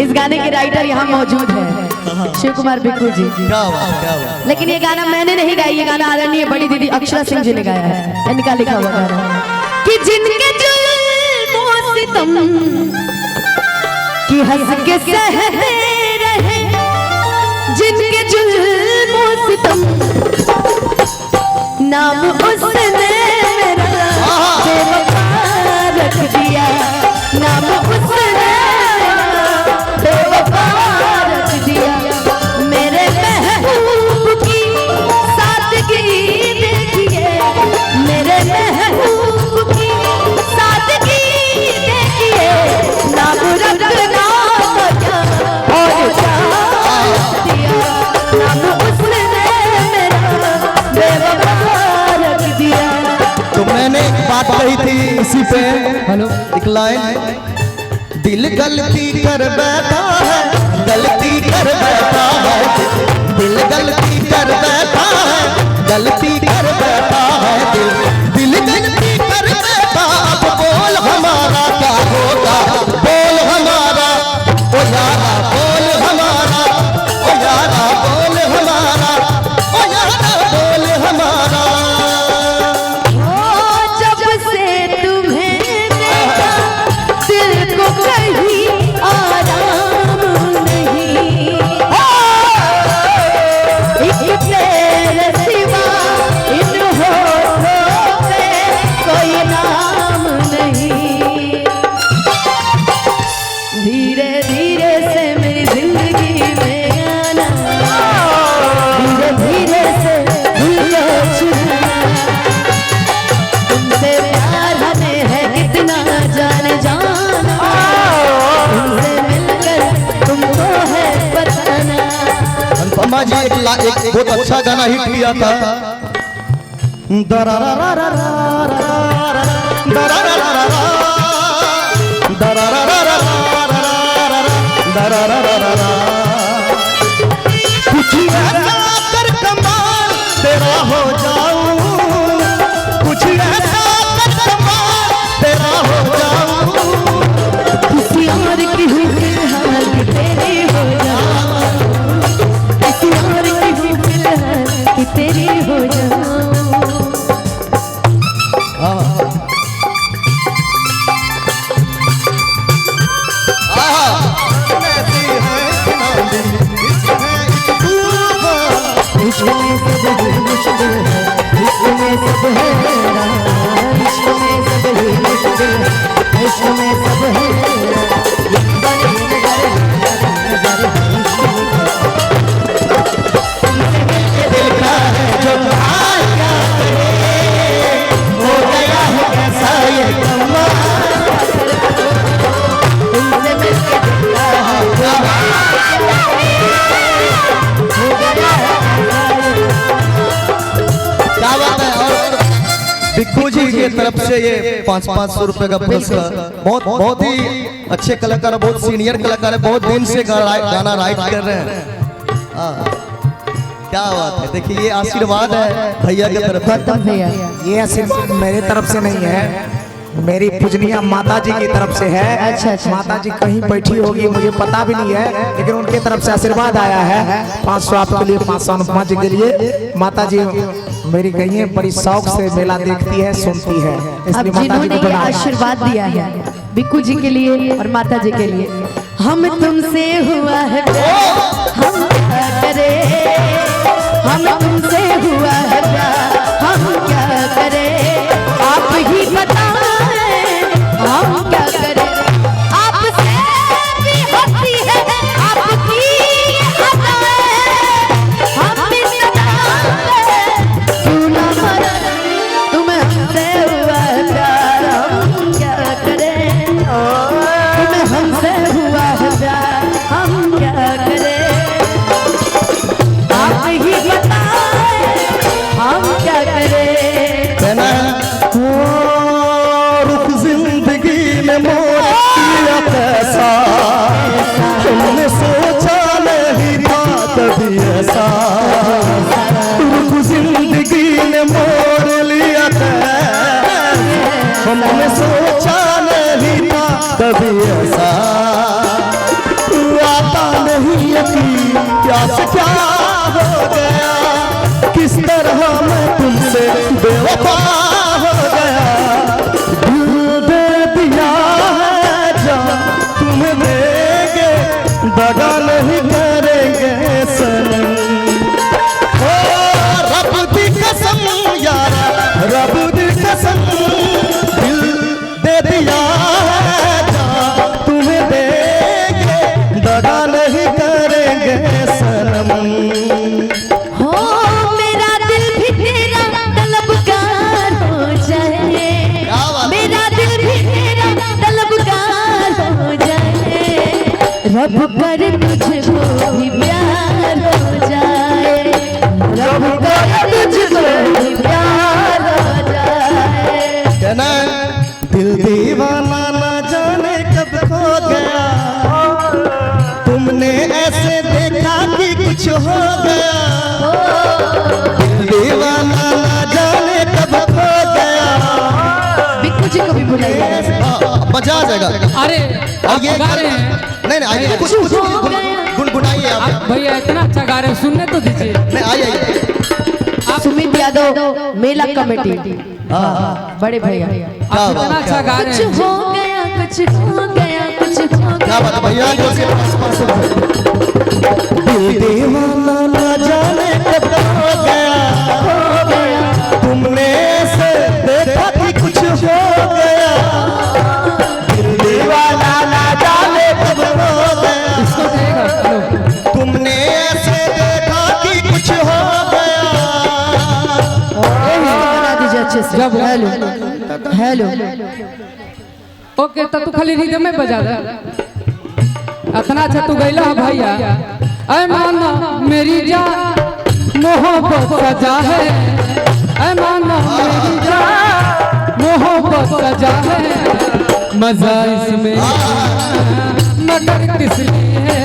इस गाने के राइटर यहाँ मौजूद है शिव कुमार बिक्कू जी। क्या बात। लेकिन ये गाना मैंने नहीं गाया, ये गाना आदरणीय बड़ी दीदी अक्षरा सिंह जी ने गाया है। इनका लिखा हुआ गाना कि जिनके जुल्म सितम की हंस के सहते रहे, जिनके जुल्म सितम नाम उसने मेरा बेवफा रख दिया, नाम उसने बेवफा रख दिया। मेरे महबूब की सादगी देखिए, मेरे महबूब की सादगी देखिए, नाम रखना क्या और क्या दिया, नाम उसने मेरा बेवफा रख दिया। तो मैंने एक बात कही थी इसी पे, हेलो एक लाइन, दिल गलती कर बैठा है, गलती कर बैठा है, दिल गलती कर बैठा है, गलती कर बैठा है, दिल गलती कर बैठा। अब बोल हमारा क्या होगा, बोल हमारा ओ यारा, बोल हमारा ओ यारा, बोल हमारा ओ यारा, बोल हमारा। जब से तुम्हें देखा दिल को कहीं आराम नहीं, एक तेरे सिवा इन होठों पे कोई नाम नहीं। धीरे धीरे से मेरी जिंदगी में आना, धीरे धीरे से दिल को छूना, तुमसे प्यार हमें है कितना जाने जाना, तुमसे मिलकर तुमको है बताना। अनुपमा जी एक बहुत अच्छा गाना हिट किया था, कुछ ऐसा कर कमाल तेरा हो जाऊं, कुछ ऐसा कर कमाल तेरा हो जाऊं, किसी और की हुई फिलहाल कि तेरी हो जाऊं, किसी और की हुई फिलहाल कि तेरी हो जाऊं। इश्क में सब ही मुश्किल है, इश्क में सब है राज, इश्क में सब ही मुश्किल है, इश्क में सब है राज। ये बने नजर नजर दिल का है जो क्या करे, हो गया है कैसा ये कमाल, तुमसे मिलके दिखता है क्या बात है। और बिक्कू जी की तरफ से ये 500 रुपए का पुरस्कार, बहुत ही अच्छे कलाकार, बहुत सीनियर कलाकार है, बहुत दिन से गाना राइट कर रहे हैं। क्या बात है। देखिए ये आशीर्वाद है भैया की तरफ से। भैया ये आशीर्वाद मेरे तरफ से नहीं है, मेरी पूजनीय माता जी की तरफ से है। अच्छा। माता जी कहीं बैठी होगी मुझे पता भी नहीं है, लेकिन उनके तरफ से आशीर्वाद आया है। 500 आपके लिए, 500 अनुपमा जी के लिए। माता जी मेरी गई है, बड़ी शौक से मेला देखती है, सुनती है, अब इसलिए माता जी जिन्होंने को ये बनाया। आशीर्वाद दिया है बिक्कू जी के लिए और माता जी के लिए, हम तुमसे हुआ है प्यार, हम क्या करें, हम तुमसे हुआ है प्यार, हम क्या करें, आप ही बताएं हम क्या करें। आपसे भी होती है आपकी अदाएं, हम भी सताएं क्यों ना मरें, तुम्हें हमसे हुआ है प्यार, हम क्या करें, तुम्हें हमसे हुआ है प्यार, हम क्या करें, आप ही बताएं हम क्या करें। कहना है रुख जिंदगी में मोड़ किया कैसा, हमने सोचा नहीं था कभी ऐसा, रुख जिंदगी ने मोड़ लिया कैसा, हमने सोचा नहीं था कभी ऐसा। से क्या हो गया, किस तरह मैं तुमसे बेवफा हो गया। दिल दे दिया है जान तुम्हें देंगे, दगा नहीं करेंगे सनम। ओ रब दी कसम यारा, रब दी कसम, दिल दे दिया है जान तुम्हें देंगे, दगा नहीं करेंगे सनम। हो मेरा दिल भी तेरा तलबगार हो जाए, मेरा दिल भी तेरा तलबगार हो जाए, रब कर तुझको भी प्यार हो जाए, रब कर तुझको भी प्यार हो जाए। कहना दिल दीवाना ना जाने कब खो गया, तुमने ऐसे देखा कि कुछ हो गया। दिल दीवाना ना जाने कब खो गया। बिक्कू जी को भी बुलाइए। मजा आ जाएगा। अरे आप ये गा रहे हैं नहीं नहीं आइए, कुछ कुछ गुनगुनाइए आप। आप भैया इतना अच्छा गा रहे हैं, सुनने तो दीजिए। नहीं आइए। सुमित यादव मेला कमेटी, बड़े भैया आप इतना अच्छा गा रहे कुछ हैं। हो गया, कुछ हो गया, कुछ हो क्या बात है भैया, जोर से दिल दीवाना ना जाने कब हो गया, तुमने ऐसे देखा कि कुछ हो गया। दिल दीवाना ना जाने कब हो गया, इसको देगा हेलो। तुमने ऐसे देखा कि कुछ हो गया। बना दीजिए अच्छे से। जब- हेलो हेलो ओके तो तू खाली रिदम में बजा दे। इतना अच्छा तू गैला है भैया। ऐ माना मेरी जान मोहब्बत सजा है, ऐ माना मेरी जान मोहब्बत सजा है, मजा इसमें मगर किस लिए है,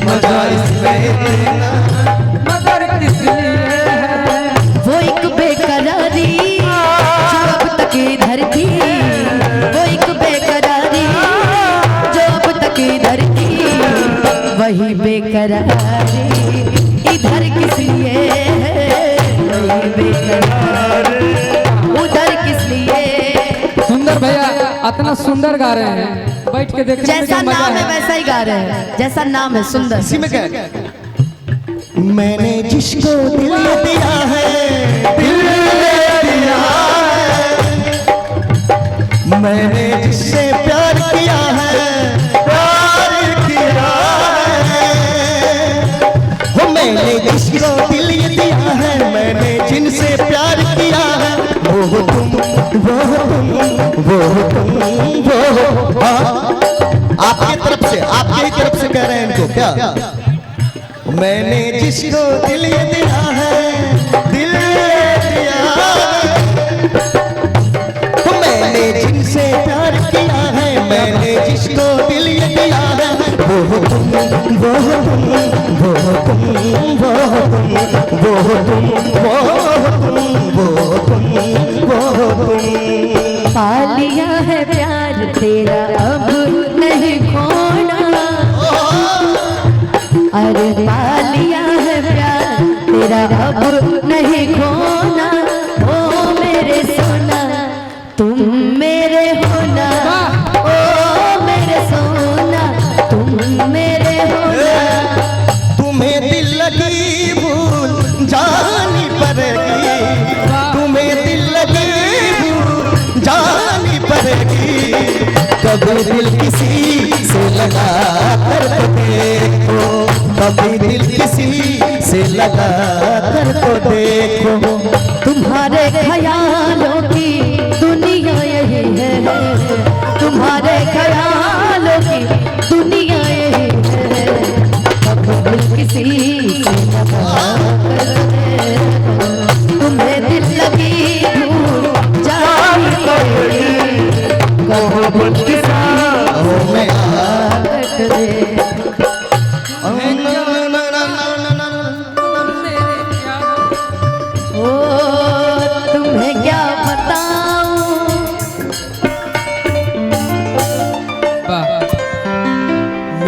मजा इसमें मगर किस लिए है। वो एक बेकरारी जो अब तक इधर थी, वो एक बेकरारी जो अब तक इधर थी, वही बेकरारी इधर किस लिए है, वही बेकरारी उधर किस लिए। सुंदर भैया इतना सुंदर गा रहे हैं, बैठ के देखने में जैसा जो मजा नाम है है। वैसा ही गा रहे हैं, जैसा नाम है सुंदर। इसी में क्या है? मैंने जिसको दिल दिया है, दिल दिया है, मैंने जिससे प्यार किया है, प्यार किया है। वो मैंने जिसको दिल दिया है, मैंने जिनसे प्यार किया है, वो तुम वो तुम वो तुम वो। आपकी तरफ से, आपकी तरफ से कह रहे हैं इनको क्या? मैंने जिसको दिल दिया है, दिल दिया है, तो मैंने जिनसे प्यार किया है, मैंने जिसको दिल दिया है, वो तुम वो तुम वो तुम वो तुम वो तुम वो तुम वो तुम। पा लिया है प्यार तेरा अब नहीं खोना, अरे पा लिया है प्यार तेरा अब नहीं खोना। ओ मेरे सोना तुम मेरे होना, ओ मेरे सोना तुम मेरे होना। तुम्हें दिल लगी भूल जानी पड़ेगी, तुम्हें दिल लगी भूल जानी पड़ेगी। कभी दिल किसी से लगा कर तो देखो, कभी दिल किसी से लगा कर तो देखो।